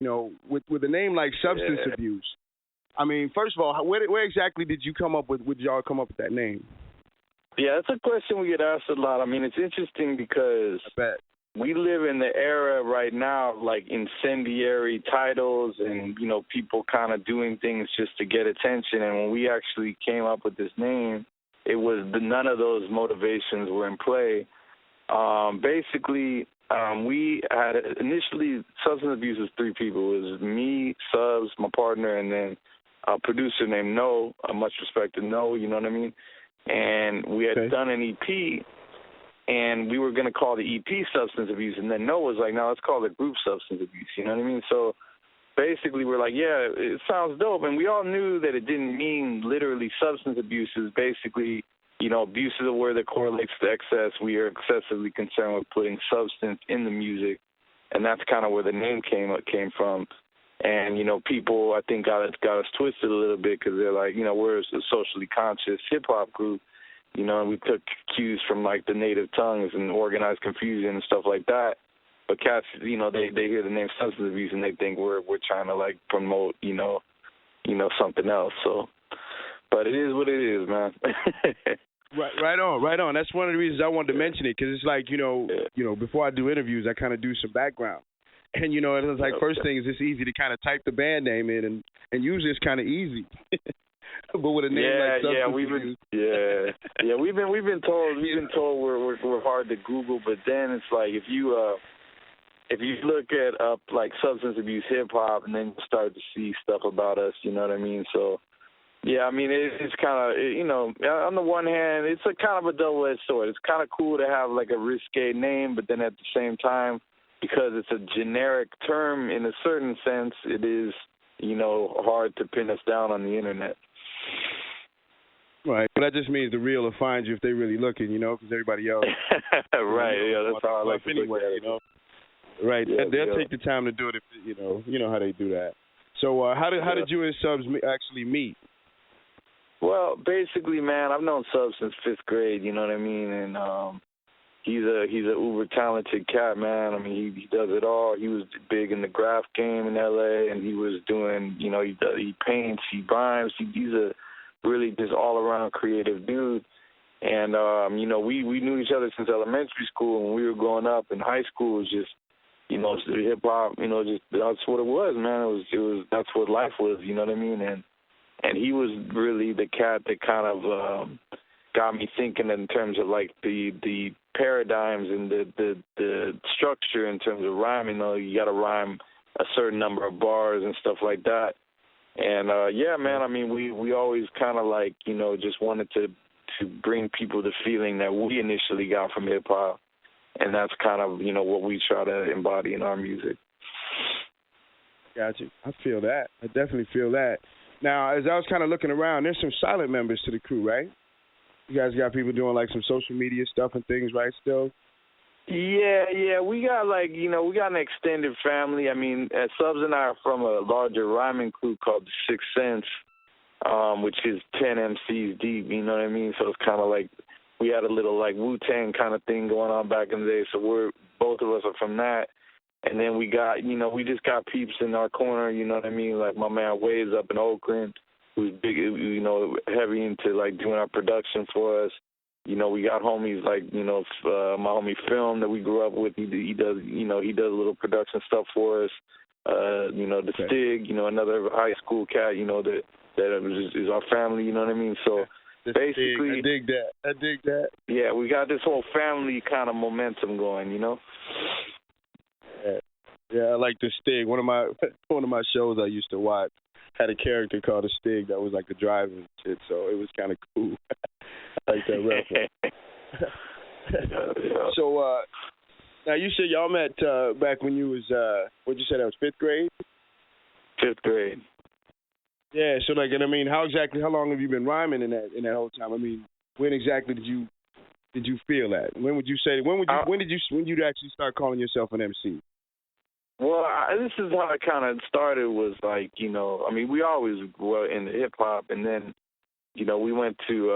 with a name like substance Yeah. abuse. I mean, first of all, where exactly did you come up with? Would y'all come up with that name? Yeah, that's a question we get asked a lot. I mean, it's interesting because I bet. we live in the era right now of like incendiary titles and, people kind of doing things just to get attention. And when we actually came up with this name, it was none of those motivations were in play. Basically, we had initially substance abuse was three people. It was me, Subs, my partner, and then a producer named No, much respect to No, you know what I mean? And we had done an EP, and we were going to call the EP Substance Abuse, and then No was like, no, let's call the group Substance Abuse, you know what I mean? So basically we're like, yeah, it sounds dope, and we all knew that it didn't mean literally substance abuse. Is basically, abuse is a word that correlates to excess. We are excessively concerned with putting substance in the music, and that's kind of where the name came from. And, people, I think, got us twisted a little bit because they're like, we're a socially conscious hip-hop group, and we took cues from, like, the native tongues and organized confusion and stuff like that. But cats, they hear the name substance abuse and they think we're trying to, like, promote, something else. So, but it is what it is, man. Right on. That's one of the reasons I wanted to mention it, because it's like, before I do interviews, I kind of do some background. And, it was like, first thing is it's easy to kind of type the band name in, and usually it's kind of easy. But with a name like Substance Abuse. We've been told we're hard to Google, but then it's like if you look at up like substance abuse hip hop, and then you start to see stuff about us, you know what I mean? So yeah, I mean it's kind of on the one hand it's a kind of a double-edged sword. It's kind of cool to have like a risque name, but then at the same time, because it's a generic term in a certain sense, it is, hard to pin us down on the internet. Right. But that just means the real will find you if they're really looking, because everybody else. Right. Yeah, that's how I like to anyway, look at it. Right. Yeah, they'll take the time to do it if, you know how they do that. So how did you and Subs actually meet? Well, basically, man, I've known Subs since 5th grade, you know what I mean? And he's a uber talented cat, man. I mean, he does it all. He was big in the graph game in LA, and he was doing, he paints, he rhymes. He's a really just all around creative dude. And we knew each other since elementary school. When we were growing up in high school, it was just hip hop. Just that's what it was, man. It was that's what life was. You know what I mean? And he was really the cat that kind of got me thinking in terms of like the paradigms and the structure in terms of rhyming. You got to rhyme a certain number of bars and stuff like that. And yeah, man, I mean, we always kind of like just wanted to bring people the feeling that we initially got from hip hop, and that's kind of what we try to embody in our music. Gotcha. I feel that. I definitely feel that. Now, as I was kind of looking around, there's some silent members to the crew, right? You guys got people doing like some social media stuff and things, right? Still. Yeah. We got we got an extended family. I mean, Subs and I are from a larger rhyming crew called the Sixth Sense, which is 10 MCs deep. You know what I mean? So it's kind of like we had a little like Wu-Tang kind of thing going on back in the day. So both of us are from that. And then we got, we just got peeps in our corner. You know what I mean? Like my man Wade's up in Oakland, who's big, heavy into like doing our production for us. We got homies like, my homie Film that we grew up with. He does, he does a little production stuff for us. The Stig, another high school cat, that is our family. You know what I mean? So basically, I dig that. Yeah, we got this whole family kind of momentum going. Yeah, I like the Stig. One of my shows I used to watch had a character called a Stig that was like a driver and shit, so it was kind of cool. I like that reference. So now you said y'all met back when you was what'd you say, that was 5th grade? 5th grade. Yeah, so like, and I mean, how long have you been rhyming in that whole time? I mean, when exactly did you feel that? When would you actually start calling yourself an MC? Well, this is how it kind of started. Was like, I mean, we always were into hip hop, and then, we went to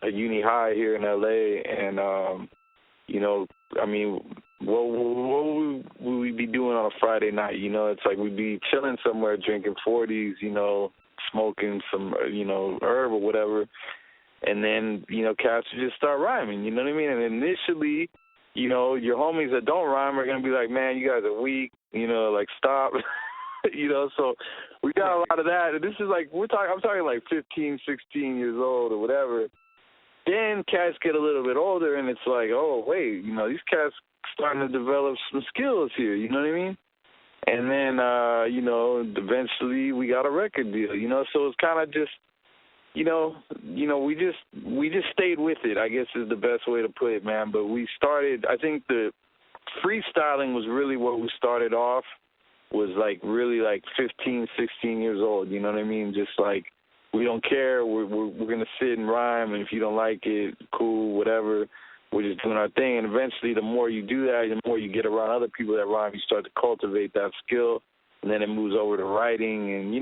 a uni high here in LA, and I mean, what would we be doing on a Friday night? It's like we'd be chilling somewhere, drinking 40s, smoking some, herb or whatever. And then, cats would just start rhyming, you know what I mean? And initially, your homies that don't rhyme are going to be like, man, you guys are weak, like, stop. So we got a lot of that. And this is like, I'm talking like 15, 16 years old or whatever. Then cats get a little bit older, and it's like, oh, wait, these cats starting to develop some skills here, you know what I mean? And then, eventually we got a record deal, so it's kind of just, we just stayed with it, I guess is the best way to put it, man. But we started, I think the freestyling was really what we started off, was like really like 15, 16 years old, you know what I mean? Just like, we don't care, we're going to sit and rhyme, and if you don't like it, cool, whatever. We're just doing our thing. And eventually, the more you do that, the more you get around other people that rhyme, you start to cultivate that skill, and then it moves over to writing, and,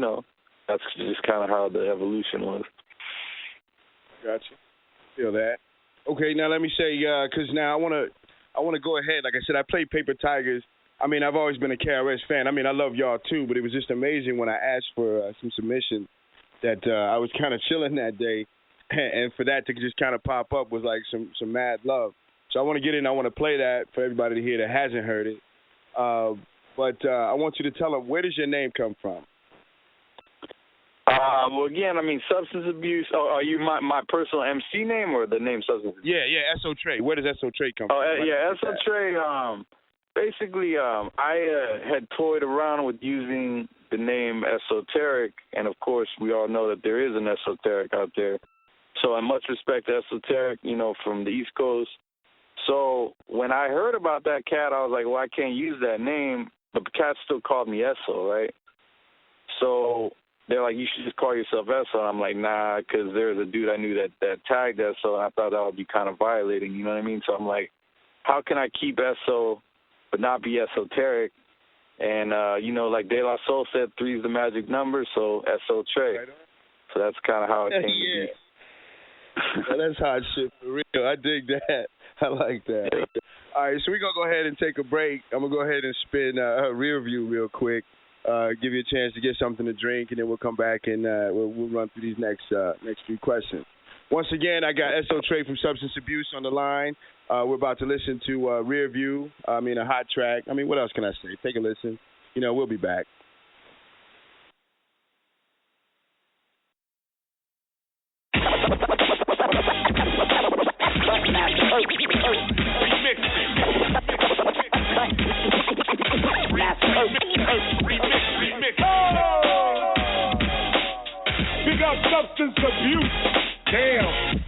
that's just kind of how the evolution was. Gotcha. Feel that. Okay, now let me say, because now I want to go ahead. Like I said, I played Paper Tigers. I mean, I've always been a KRS fan. I mean, I love y'all too, but it was just amazing when I asked for some submissions that I was kind of chilling that day, and for that to just kind of pop up was like some mad love. So I want to get in. I want to play that for everybody to hear that hasn't heard it. But I want you to tell them, where does your name come from? Well, again, I mean, substance abuse. Oh, are you my personal MC name or the name substance abuse? Yeah, S.O. Trey. Where does S.O. Trey come from? Yeah, S.O. Trey, basically, I had toyed around with using the name Esoteric, and of course, we all know that there is an Esoteric out there. So I much respect to Esoteric, from the East Coast. So when I heard about that cat, I was like, well, I can't use that name, but the cat still called me Eso, right? So they're like, you should just call yourself Eso. And I'm like, nah, because there's a dude I knew that tagged Eso, and I thought that would be kind of violating, you know what I mean? So I'm like, how can I keep Eso but not be esoteric? And, like De La Soul said, 3 is the magic number, so S.O. Trey. Right. So that's kind of how it came to be. Well, that's hot shit for real. I dig that. I like that. All right, so we're going to go ahead and take a break. I'm going to go ahead and spin a rear view real quick, give you a chance to get something to drink, and then we'll come back and we'll run through these next few questions. Once again, I got S.O. Trey from Substance Abuse on the line. We're about to listen to Rear View, a hot track. What else can I say? Take a listen. We'll be back. Big up Substance Abuse. Damn.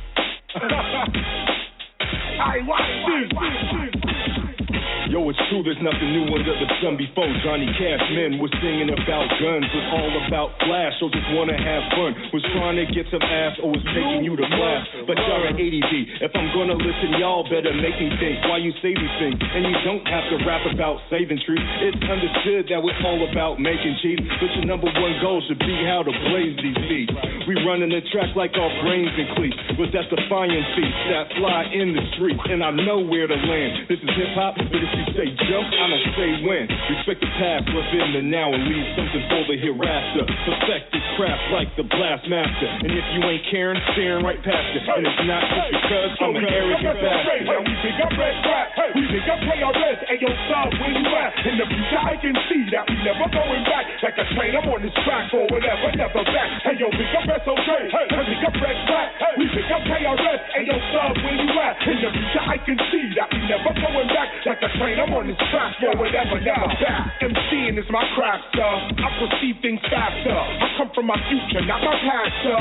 Yo, it's true, there's nothing new under the sun. Before Johnny Cash men was singing about guns, was all about flash, or just wanna have fun, was trying to get some ass, or was taking you to class. But y'all are ADD, if I'm gonna listen, y'all better make me think why you say these things. And you don't have to rap about saving trees. It's understood that we're all about making cheese, but your number one goal should be how to blaze these beats. We running the track like our brains and cleats, was that defiant feet that fly in the streets, and I know where to land. This is hip-hop, but if you say jump, I'ma say when. Respect the past, live in the now, and leave something for the hereafter. Perfect this craft like the blast master, and if you ain't caring, staring right past you. And it's not just because I'm an arrogant bastard. Hey, we pick up red crap, we pick up KRS, and yo, son, where you at? In the future, I can see that we never going back. Like a train, I'm on this track for whatever, never back. Hey, yo, pick up SOJ, hey, pick up red crap, we pick up KRS, and yo, son, where you at? In the future, I can see that we never going back. Like a train, I'm on this track for whatever, never back. MCing is my craft, sir. I perceive things faster. I come from my future, not my past, sir.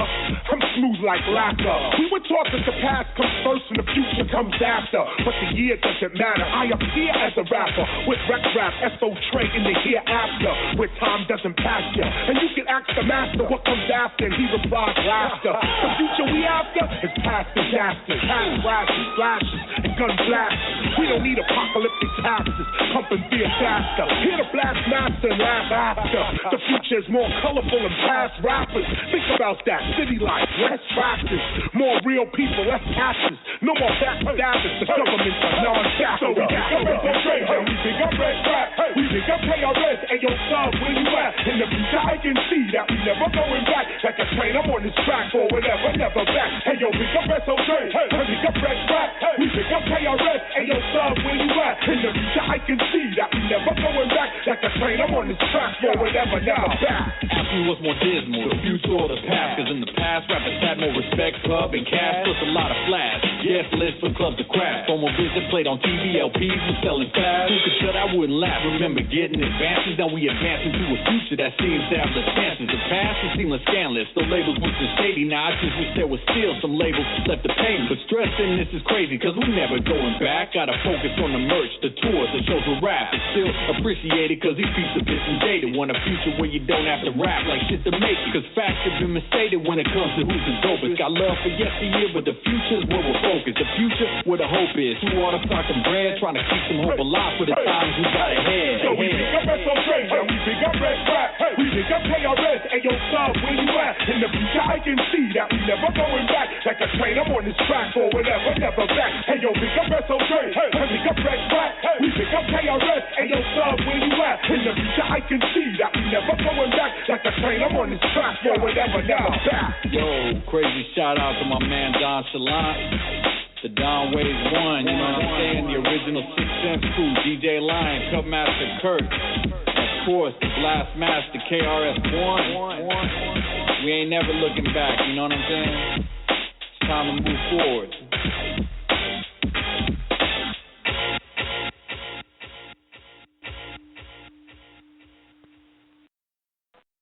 I'm smooth like laughter. We were taught that the past comes first and the future comes after. But the year doesn't matter. I appear as a rapper with rap, S.O. Trey in the hereafter, where time doesn't pass you. And you can ask the master what comes after, and he replies laughter. The future we after is past disasters, past flashes, and gun blasts. We don't need apocalyptic pastors pumping and fear faster. Hear the blast master and laugh after. The future is more colorful than past rappers. Think about that. City life, less practice. More real people, less taxes. No more backstabbers. The government's a non-factor. So we got we think I'm red rap. We think I'm KRS. And yo, son, where you at? In the future, I can see that we never going back. Like a train, I'm on this track or whatever, never back. Hey, yo, pick up SOJ. Hey, pick up red rap. We pick up KRS. And yo, son, where you at? In the future, I can see that we never going back. Like a train, I'm on this track or whatever, never back. Ask me what's more dismal, the future or the past. Cause in the past, rappers had more respect, club, and cash, plus a lot of flash. Yes, list for clubs to crash. Promo visit played on TV, LPs was selling fast. Who could shut, I wouldn't laugh. Remember getting advances, now we advance into a future that seems to have the chances. The past is seemless scandalous, the labels were just shady. Now I just wish there was still some labels left to pay me. But stressing this is crazy, cause we never going back. Gotta focus on the merch, the tours, the shows with rap. It's still appreciated cause these beats are bit and dated. Want a future where you don't have to rap like shit to make it. Cause facts have been misstated when it comes to who's the dopest. Got love for yesteryear, but the future's where we're focused. The future where the hope is. Through all the stock and bread, trying to keep some hope alive for the times we got ahead. So we pick up SOJ, and we pick up red rap. We pick up KRS, and yo, son, where you at? In the future, I can see that we never going back. Like a train, I'm on this track or whatever, never back. Hey, yo, pick up SOJ, and pick up red rap. We pick up KRS, and yo, son, where you at? In the future, I can see that we never going back. Like a train, I'm on this track or whatever, never back. Yo, crazy shout out to my man Don Chalant. The Don Waves 1, you know what I'm saying? The original 6 Cent crew, DJ Lion, Cutmaster Kurt, and of course the Blast Master KRS1. We ain't never looking back, you know what I'm saying? It's time to move forward.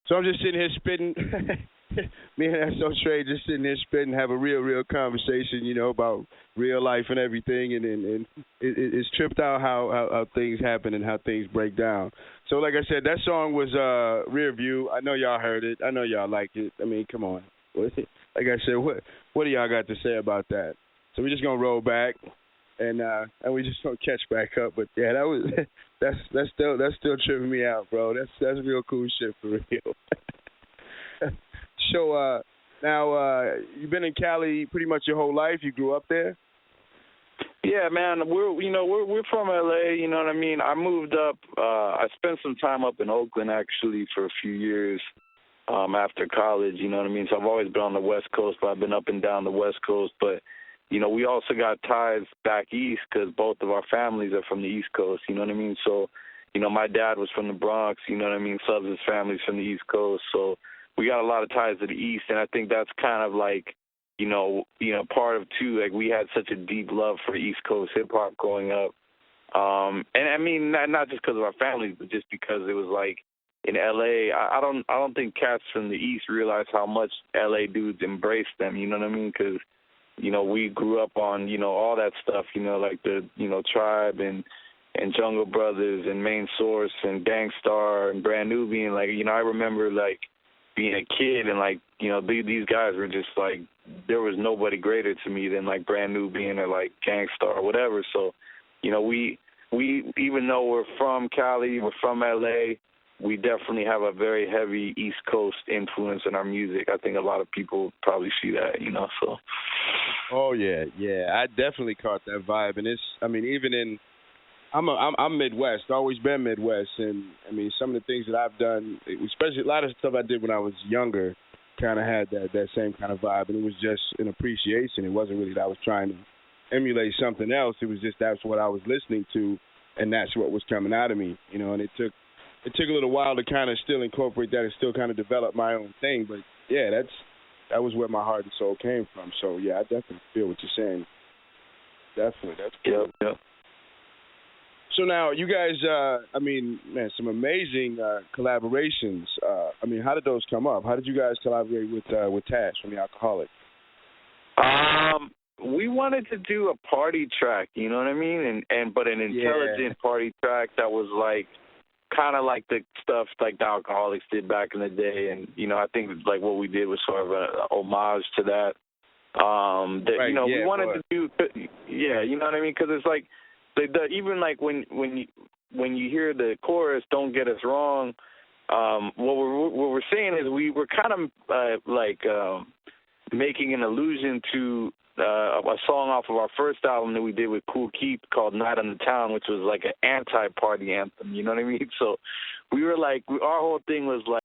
So I'm just sitting here spitting. Me and that Trey just sitting here spitting, have a real conversation, you know, about real life and everything, and it's tripped out how things happen and how things break down. So like I said, that song was Rear View. I know y'all heard it. I know y'all like it. I mean, come on. Like I said, what do y'all got to say about that? So we're just gonna roll back and we just gonna catch back up. But yeah, that's still tripping me out, bro. That's real cool shit for real. So now you've been in Cali pretty much your whole life. You grew up there. Yeah, man. We're from LA. You know what I mean. I moved up. I spent some time up in Oakland actually for a few years after college. You know what I mean. So I've always been on the West Coast, but I've been up and down the West Coast. But you know, we also got ties back east because both of our families are from the East Coast. You know what I mean. So, you know, my dad was from the Bronx. You know what I mean. Subs' family's from the East Coast. So we got a lot of ties to the East, and I think that's kind of like, you know, part of too. Like we had such a deep love for East Coast hip hop growing up, and I mean not just because of our families, but just because it was like in LA. I don't think cats from the East realize how much LA dudes embrace them. You know what I mean? Because you know we grew up on all that stuff. You know, like the Tribe and Jungle Brothers and Main Source and Gangstar and Brand Nubian. Like I remember like being a kid and like these guys were just like there was nobody greater to me than like Brand Nubian or like Gangstar or whatever. So we even though we're from Cali, we're from LA, we definitely have a very heavy East Coast influence in our music. I think a lot of people probably see that, so. Oh yeah, I definitely caught that vibe, and even I'm Midwest, always been Midwest, and I mean some of the things that I've done, especially a lot of stuff I did when I was younger, kind of had that same kind of vibe, and it was just an appreciation. It wasn't really that I was trying to emulate something else. It was just that's what I was listening to, and that's what was coming out of me, and it took a little while to kind of still incorporate that and still kind of develop my own thing, but yeah, that was where my heart and soul came from. So yeah, I definitely feel what you're saying. Definitely, that's cool. Yep. So now you guys, some amazing collaborations. How did those come up? How did you guys collaborate with Tash from the Alcoholic? We wanted to do a party track, you know what I mean, but an intelligent party track that was like kind of like the stuff like the Alcoholics did back in the day, and I think like what we did was sort of a homage to that. We wanted to do, you know what I mean, because it's like. Even like when when you hear the chorus, "Don't Get Us Wrong," what we're saying is we were kind of making an allusion to a song off of our first album that we did with Kool Keith called "Night on the Town," which was like an anti-party anthem. You know what I mean? So we were like, our whole thing was like,